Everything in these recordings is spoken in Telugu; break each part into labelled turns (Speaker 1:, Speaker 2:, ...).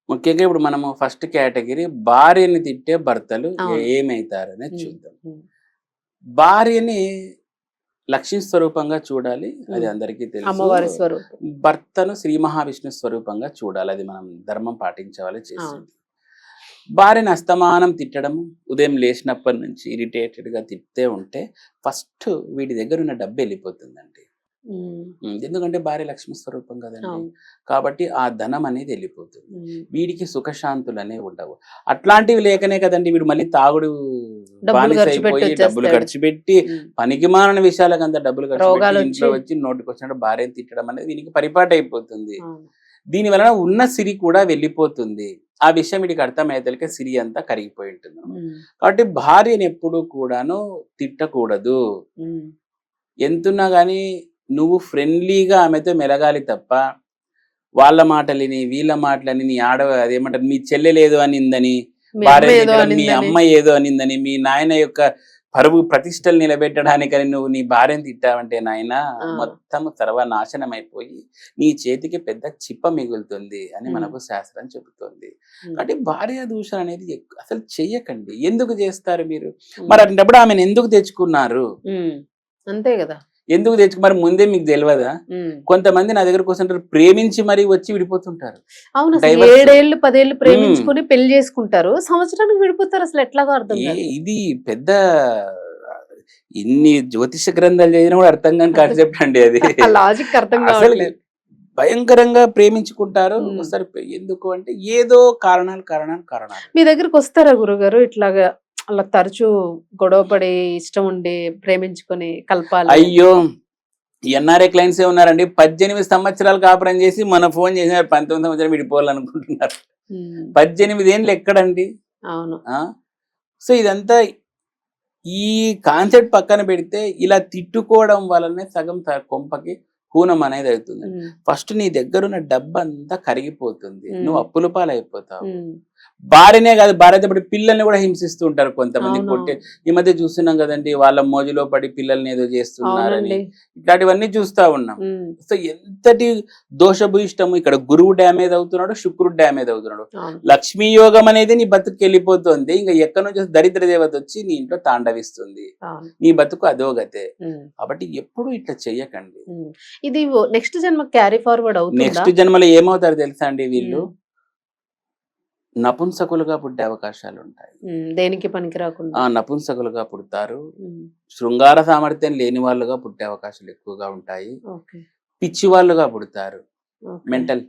Speaker 1: ముఖ్యంగా ఇప్పుడు మనము ఫస్ట్ కేటగిరీ భార్యని తిట్టే భర్తలు
Speaker 2: అవును.
Speaker 1: ఏమైతారనేది
Speaker 2: ఉమ్,
Speaker 1: చూద్దాం.
Speaker 2: ఉమ్,
Speaker 1: భార్యని లక్ష్మీ స్వరూపంగా చూడాలి, అది
Speaker 2: ఉమ్.
Speaker 1: అందరికీ తెలుసు.
Speaker 2: అమ్మవారి స్వరూపం.
Speaker 1: భర్తను శ్రీ మహావిష్ణు స్వరూపంగా చూడాలి, అది మనం ధర్మం పాటించవాలి
Speaker 2: అవును.
Speaker 1: చేసేది. భార్యని అస్తమానం తిట్టడం, ఉదయం లేచినప్పటి నుంచి ఇరిటేటెడ్ గా తిట్టే ఉంటే ఫస్ట్ వీడి దగ్గర ఉన్న డబ్బు వెళ్ళిపోతుందండి.
Speaker 2: ఉమ్,
Speaker 1: ఎందుకంటే భార్య లక్ష్మి స్వరూపం కదండి.
Speaker 2: అవును.
Speaker 1: కాబట్టి ఆ ధనం అనేది వెళ్ళిపోతుంది.
Speaker 2: ఉమ్.
Speaker 1: వీడికి సుఖశాంతులు అనేవి ఉండవు. అట్లాంటివి లేకనే కదండి వీడు మళ్ళీ తాగుడు
Speaker 2: డబ్బులు
Speaker 1: బానిస
Speaker 2: ఖర్చు పెట్టి
Speaker 1: అయిపోయి డబ్బులు
Speaker 2: వచ్చేస్తాడు.
Speaker 1: ఖర్చు పెట్టి
Speaker 2: ఉమ్.
Speaker 1: పనికిమాలిన విషయాలకు అంత డబ్బులు ఖర్చు పెట్టి
Speaker 2: రోగాలు
Speaker 1: ఇంట్లో
Speaker 2: వచ్చి.
Speaker 1: వచ్చి నోటికి వచ్చినట్టు భార్యను తిట్టడం అనేది వీనికి పరిపాటి అయిపోతుంది.
Speaker 2: అవును.
Speaker 1: దీని వలన ఉన్న సిరి కూడా వెళ్ళిపోతుంది. ఆ విషయం వీడికి అర్థమయ్యేతలకే సిరి అంతా కరిగిపోయి ఉంటుంది.
Speaker 2: ఉమ్,
Speaker 1: కాబట్టి భార్యను ఎప్పుడు కూడాను తిట్టకూడదు.
Speaker 2: ఉమ్,
Speaker 1: ఎంతున్నా గానీ నువ్వు ఫ్రెండ్లీగా ఆమెతో మెలగాలి తప్ప, వాళ్ళ మాటలిని, వీళ్ళ మాటలని, నీ అదేమంటారు, మీ చెల్లెలేదో అనిందని,
Speaker 2: మీ అమ్మ
Speaker 1: భార్య
Speaker 2: ఏదో
Speaker 1: తిట్టడం, మీ
Speaker 2: అనిందని.
Speaker 1: అమ్మ ఏదో అనిందని, మీ నాయన యొక్క పరువు ప్రతిష్టలు నిలబెట్టడానికని నువ్వు నీ భార్యను తిట్టావంటే నాయనా
Speaker 2: ఆ.
Speaker 1: మొత్తం సర్వనాశనం అయిపోయి నీ చేతికి పెద్ద చిప్ప మిగులుతుంది అని
Speaker 2: ఉమ్,
Speaker 1: మనకు శాస్త్రం చెబుతోంది.
Speaker 2: ఉమ్,
Speaker 1: కాబట్టి భార్య దూషణ అనేది అసలు చెయ్యకండి. ఎందుకు చేస్తారు మీరు?
Speaker 2: ఉమ్,
Speaker 1: మరి అటువంటిప్పుడు ఆమెను ఎందుకు తెచ్చుకున్నారు?
Speaker 2: ఉమ్. అంతే కదా.
Speaker 1: ఎందుకు మరి ముందే మీకు తెలియదా?
Speaker 2: ఉమ్.
Speaker 1: కొంతమంది నా దగ్గరకు వస్తుంటారు, ప్రేమించి మరీ వచ్చి విడిపోతుంటారు.
Speaker 2: అవును, అసలు
Speaker 1: డైవర్స్
Speaker 2: 7 ఏళ్ళు 10 ఏళ్ళు ప్రేమించుకుని పెళ్లి చేసుకుంటారు, సంవత్సరానికి విడిపోతారు, అసలు ఎట్లాగో అర్థం కాదు.
Speaker 1: ఇది పెద్ద ఇన్ని జ్యోతిష గ్రంథాలు చదివినా కూడా అర్థం కాని కాన్సెప్ట్ అండి అది.
Speaker 2: లాజిక్ అర్థం
Speaker 1: అసలు
Speaker 2: కావట్లేదు.
Speaker 1: భయంకరంగా ప్రేమించుకుంటారు.
Speaker 2: ఉమ్.
Speaker 1: ఒకసారి ఎందుకు అంటే ఏదో కారణాలు.
Speaker 2: మీ దగ్గరికి వస్తారా గురుగారు ఇట్లాగా అలా తరచూ గొడవ పడి ఇష్టం ఉండి ప్రేమించుకొని కలపాలి?
Speaker 1: అయ్యో, ఎన్ఆర్ఐ క్లయింట్స్ ఏ ఉన్నారండి. 18 సంవత్సరాలు కాపురం చేసి మన ఫోన్ చేసినారు 19 సంవత్సరాలు విడిపోవాలనుకుంటున్నారు.
Speaker 2: ఉమ్,
Speaker 1: 18 ఏళ్ళు ఎక్కడండి?
Speaker 2: అవును.
Speaker 1: సో ఇదంతా ఈ కాన్సెప్ట్ పక్కన పెడితే ఇలా తిట్టుకోవడం వలనే సగం కొంపకి హూనం అనేది అవుతుంది.
Speaker 2: ఉమ్,
Speaker 1: ఫస్ట్ నీ దగ్గరున్న డబ్బు అంతా కరిగిపోతుంది,
Speaker 2: ఉమ్,
Speaker 1: నువ్వు అప్పుల పాలైపోతావు.
Speaker 2: ఉమ్.
Speaker 1: భార్యనే కాదు, భార్యతో పాటు పిల్లల్ని కూడా హింసిస్తూ ఉంటారు కొంతమంది.
Speaker 2: అవును.
Speaker 1: కొట్టే ఈ మధ్య చూస్తున్నాం కదండి, వాళ్ళ మోజులో పడి పిల్లల్ని ఏదో చేస్తున్నారని,
Speaker 2: అవునండి.
Speaker 1: ఇట్లాంటివన్నీ చూస్తా ఉన్నాం.
Speaker 2: ఉమ్,
Speaker 1: సో ఎంతటి దోషభూయిష్టము. ఇక్కడ గురువు డ్యామేజ్ అవుతున్నాడు, శుక్రుడు డ్యామేజ్ అవుతున్నాడు.
Speaker 2: అవును.
Speaker 1: లక్ష్మీ యోగం అనేది నీ బతుకు వెళ్ళిపోతుంది. ఇంకా ఎక్కడి నుంచి దరిద్ర దేవత వచ్చి నీ ఇంట్లో తాండవిస్తుంది.
Speaker 2: అవును.
Speaker 1: నీ బతుకు అదోగతే.
Speaker 2: ఉమ్,
Speaker 1: కాబట్టి ఎప్పుడు ఇట్లా చెయ్యకండి.
Speaker 2: ఉమ్. ఇది నెక్స్ట్ జన్మ క్యారీ ఫార్వర్డ్ అవుతుందా?
Speaker 1: నెక్స్ట్ జన్మలో ఏమవుతారు తెలుసా అండి, వీళ్ళు
Speaker 2: ఉమ్,
Speaker 1: నపుంసకులుగా పుట్టే అవకాశాలు ఉంటాయి.
Speaker 2: దేనికి పనికి రాకుండా.
Speaker 1: నపుంసకులుగా పుడతారు.
Speaker 2: ఉమ్,
Speaker 1: శృంగార సామర్థ్యం లేని వాళ్ళుగా పుట్టే అవకాశాలు ఎక్కువగా ఉంటాయి.
Speaker 2: ఓకే.
Speaker 1: పిచ్చి వాళ్ళుగా పుడతారు.
Speaker 2: ఓకే.
Speaker 1: మెంటల్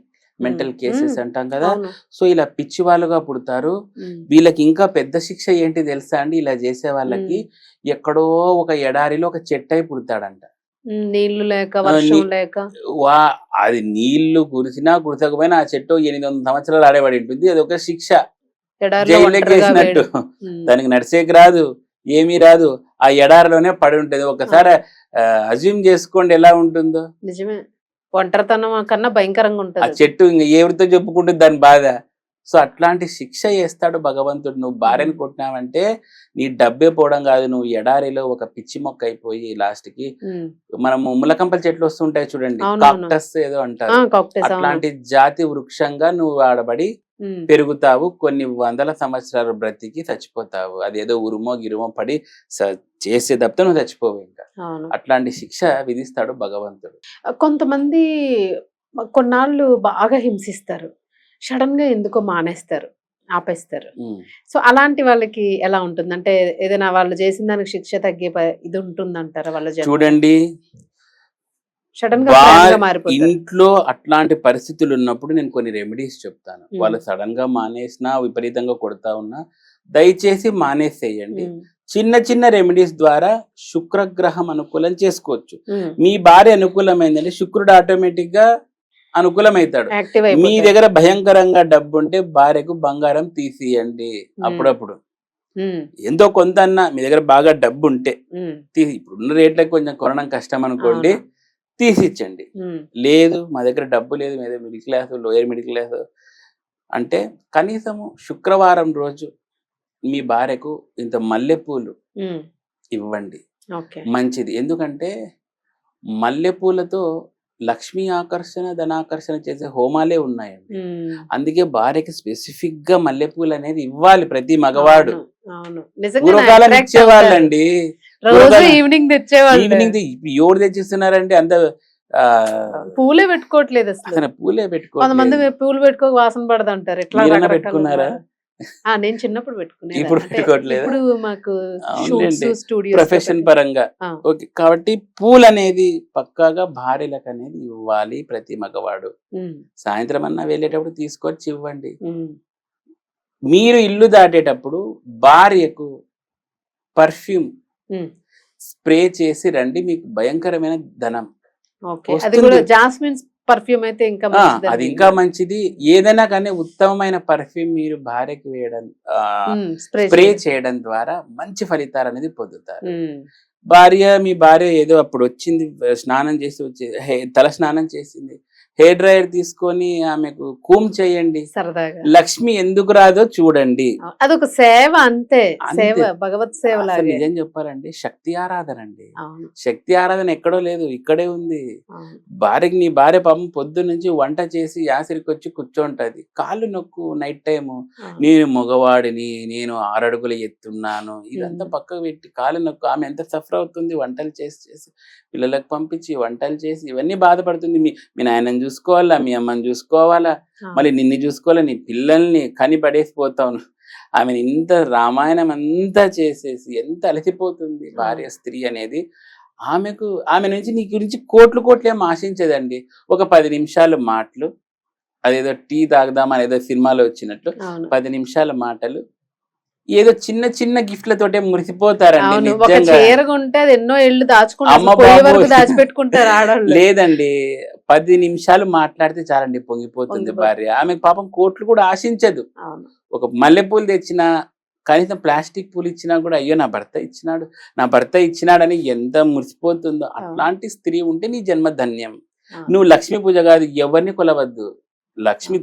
Speaker 2: ఉమ్,
Speaker 1: కేసెస్
Speaker 2: ఉమ్.
Speaker 1: అంటాం కదా.
Speaker 2: అవును.
Speaker 1: సో ఇలా పిచ్చి వాళ్ళుగా పుడతారు.
Speaker 2: ఉమ్,
Speaker 1: వీళ్ళకి ఇంకా పెద్ద శిక్ష ఏంటి తెలుసా అండి? ఇలా చేసే వాళ్ళకి
Speaker 2: ఉమ్,
Speaker 1: ఎక్కడో ఒక ఎడారిలో ఒక చెట్టై పుడతాడంట.
Speaker 2: నీళ్లు లేక
Speaker 1: ఆ,
Speaker 2: వర్షం
Speaker 1: నీ-
Speaker 2: లేక.
Speaker 1: అది నీళ్లు కురిసినా కురసకపోయినా ఆ చెట్టు 800 సంవత్సరాలు ఆడేవాడి ఉంటుంది. అది ఒక శిక్ష,
Speaker 2: ఎడారిలో
Speaker 1: జైలుకి
Speaker 2: ఒంటరిగా
Speaker 1: వేసినట్టు.
Speaker 2: వేయడం. ఉమ్,
Speaker 1: దానికి నడిచేకి రాదు, ఏమీ రాదు, ఆ ఎడారిలోనే పడి ఉంటుంది. ఒకసారి అజ్యూమ్ చేసుకోండి ఎలా ఉంటుందో.
Speaker 2: నిజమే. ఒంటరితనం కన్నా భయంకరంగా
Speaker 1: ఆ
Speaker 2: ఉంటది.
Speaker 1: చెట్టు ఇంక ఎవరితో చెప్పుకుంటుంది దాని బాధ. సో అట్లాంటి శిక్ష చేస్తాడు భగవంతుడు. నువ్వు భార్యను కొట్టినావంటే నీ డబ్బే పోవడం కాదు, నువ్వు ఎడారిలో ఒక పిచ్చి మొక్క అయిపోయి లాస్ట్ కి, మనము ములకంపల చెట్లు వస్తుంటాయి చూడండి,
Speaker 2: అవునవును.
Speaker 1: కాక్టస్ ఏదో అంటారు,
Speaker 2: కాక్టస్. అవును.
Speaker 1: అట్లాంటి జాతి వృక్షంగా నువ్వు ఆడబడి
Speaker 2: ఉమ్,
Speaker 1: పెరుగుతావు. కొన్ని వందల సంవత్సరాలు బ్రతికి చచ్చిపోతావు. అదేదో ఉరుమో గిరుమో పడి చేసే తప్పితే నువ్వు చచ్చిపోవు ఇంకా.
Speaker 2: అవును.
Speaker 1: అట్లాంటి శిక్ష విధిస్తాడు భగవంతుడు.
Speaker 2: కొంతమంది కొన్నాళ్ళు బాగా హింసిస్తారు, సడన్ గా ఎందుకో మానేస్తారు, ఆపేస్తారు.
Speaker 1: ఉమ్.
Speaker 2: సో అలాంటి వాళ్ళకి ఎలా ఉంటుంది? అంటే ఏదైనా వాళ్ళు చేసిన దానికి శిక్ష తగ్గే ఇది ఉంటుందంటారా వాళ్ళ జన్మ?
Speaker 1: చూడండి,
Speaker 2: సడన్ గా ప్రేమగా మారిపోతారు.
Speaker 1: ఇంట్లో అట్లాంటి పరిస్థితులు ఉన్నప్పుడు నేను కొన్ని రెమెడీస్ చెప్తాను.
Speaker 2: ఉమ్,
Speaker 1: వాళ్ళు సడన్ గా మానేసినా, విపరీతంగా కొడతా ఉన్నా దయచేసి మానేసేయండి.
Speaker 2: ఉమ్,
Speaker 1: చిన్న చిన్న రెమెడీస్ ద్వారా శుక్రగ్రహం అనుకూలం చేసుకోవచ్చు.
Speaker 2: ఉమ్,
Speaker 1: మీ భార్య అనుకూలమైందంటే శుక్రుడు ఆటోమేటిక్ గా అనుకూలమవుతాడు.
Speaker 2: యాక్టివ్
Speaker 1: మీ
Speaker 2: అయిపోతారు.
Speaker 1: దగ్గర భయంకరంగా డబ్బు ఉంటే భార్యకు బంగారం తీసియండి అప్పుడప్పుడు.
Speaker 2: ఉమ్,
Speaker 1: ఎంతో కొంత అన్నా మీ దగ్గర బాగా డబ్బు ఉంటే
Speaker 2: ఉమ్,
Speaker 1: తీసి, ఇప్పుడున్న రేట్లకు కొంచెం కొనడం కష్టం అనుకోండి,
Speaker 2: అవును.
Speaker 1: తీసిచ్చండి.
Speaker 2: ఉమ్,
Speaker 1: లేదు మా దగ్గర డబ్బు లేదు, మీద middle class, lower middle class అంటే కనీసము శుక్రవారం రోజు మీ భార్యకు ఇంత మల్లెపూలు ఇవ్వండి.
Speaker 2: ఓకే.
Speaker 1: మంచిది. ఎందుకంటే మల్లెపూలతో లక్ష్మీ ఆకర్షణ ధనాకర్షణ చేసే హోమాలే ఉన్నాయండి.
Speaker 2: ఉమ్.
Speaker 1: అందుకే భార్యకి స్పెసిఫిక్ గా మల్లెపూలు అనేది ఇవ్వాలి ప్రతి మగవాడు.
Speaker 2: అవును, అవును నిజంగా
Speaker 1: పూర్వకాలం ఇచ్చేవాళ్ళండి.
Speaker 2: రోజు
Speaker 1: పూర్వకాలం
Speaker 2: ఈవినింగ్ తెచ్చేవాళ్ళు.
Speaker 1: ఈవినింగ్ ఎవరు తెచ్చిస్తున్నారంటే అంత ఆ
Speaker 2: పూలే పెట్టుకోవట్లేదు అసలు.
Speaker 1: అసలు పూలే
Speaker 2: కొంతమంది
Speaker 1: పెట్టుకోవాలి.
Speaker 2: పూలు పెట్టుకోక వాసన పడదు అంటారు. ఎట్లా
Speaker 1: మీరైనా
Speaker 2: రకరకాలు
Speaker 1: పెట్టుకున్నారా?
Speaker 2: నేను చిన్నప్పుడు పెట్టుకునేదాన్ని.
Speaker 1: ఇప్పుడు
Speaker 2: అంటే
Speaker 1: పెట్టుకోవట్లేదా?
Speaker 2: ఇప్పుడు మాకు
Speaker 1: అవునులేండి.
Speaker 2: షూట్స్ స్టూడియోస్
Speaker 1: ప్రొఫెషన్ పరంగా ఓకే. కాబట్టి పూలు అనేది పక్కాగా భార్యలకు అనేది ఇవ్వాలి ప్రతి మగవాడు. సాయంత్రం అన్నా వెళ్ళేటప్పుడు తీసుకొచ్చి ఇవ్వండి. మీరు ఇల్లు దాటేటప్పుడు భార్యకు పర్ఫ్యూమ్ స్ప్రే చేసి రండి, మీకు భయంకరమైన ధనం
Speaker 2: ఓకే. అది కూడా
Speaker 1: వస్తుంది.
Speaker 2: జాస్మిన్ పర్ఫ్యూమ్ అయితే ఇంకా
Speaker 1: అది
Speaker 2: మంచిదండి.
Speaker 1: ఇంకా మంచిది. ఏదైనా కానీ ఉత్తమమైన పర్ఫ్యూమ్ మీరు భార్యకి వేయడం స్ప్రే చేయడం ద్వారా మంచి ఫలితాలు అనేది పొందుతారు. మీ భార్య ఏదో అప్పుడు వచ్చింది, స్నానం చేసి వచ్చి తల స్నానం చేసింది, హెయిర్ డ్రైయర్ తీసుకొని ఆమెకు కూమ్ చేయండి,
Speaker 2: సరదాగా.
Speaker 1: లక్ష్మి ఎందుకు రాదో చూడండి.
Speaker 2: అదొక సేవ అంతే.
Speaker 1: అంతే.
Speaker 2: సేవ, భగవత్ సేవ
Speaker 1: అసలు
Speaker 2: లాగే.
Speaker 1: నిజం చెప్పాలండి, శక్తి ఆరాధన అండి.
Speaker 2: అవును,
Speaker 1: శక్తి ఆరాధన ఎక్కడో లేదు, ఇక్కడే ఉంది.
Speaker 2: అవును.
Speaker 1: నీ భార్య పాపం పొద్దు నుంచి వంట చేసి యాసిరికి వచ్చి కూర్చోంటది, కాళ్ళు నొక్కు నైట్ టైము, నేను మగవాడిని, నేను 6 అడుగులు ఎత్తున్నాను, ఇదంతా పక్కకు పెట్టి కాళ్ళు నొక్కు. ఆమె ఎంత సఫర్ అవుతుంది, వంటలు చేసి చేసి పిల్లలకు పంపించి వంటలు చేసి ఇవన్నీ బాధపడుతుంది. మీ నాయనని చూసుకోవాలా, మీ అమ్మని చూసుకోవాలా, మళ్ళీ నిన్ను చూసుకోవాలా, నీ పిల్లల్ని కని పడేసిపోతావు. ఆమెను ఇంత రామాయణం అంతా చేసేసి ఎంత అలసిపోతుంది భార్య స్త్రీ అనేది. ఆమె నుంచి నీ గురించి కోట్లు ఏం ఆశించదండి. ఒక 10 నిమిషాలు మాటలు, అదేదో టీ తాగుదాం అనేదో సినిమాలో వచ్చినట్లు 10 నిమిషాల మాటలు, ఏదో చిన్న చిన్న గిఫ్ట్లతోటే మురిసిపోతారండి.
Speaker 2: ఒక చీర కొంటే అది ఎన్నో ఏళ్ళు దాచుకుంటారు ఆడవాళ్ళు.
Speaker 1: లేదండి, 10 నిమిషాలు మాట్లాడితే చాలండి, పొంగిపోతుంది భార్య. ఆమెకు పాపం కోట్లు కూడా ఆశించదు. ఒక మల్లెపూలు తెచ్చినా, కనీసం ప్లాస్టిక్ పూలు ఇచ్చినా కూడా అయ్యో నా భర్త ఇచ్చినాడని ఎంత మురిసిపోతుందో. అట్లాంటి స్త్రీ ఉంటే నీ జన్మ ధన్యం. నువ్వు లక్ష్మీ పూజ కాదు, ఎవరిని కొలవద్దు. లక్ష్మి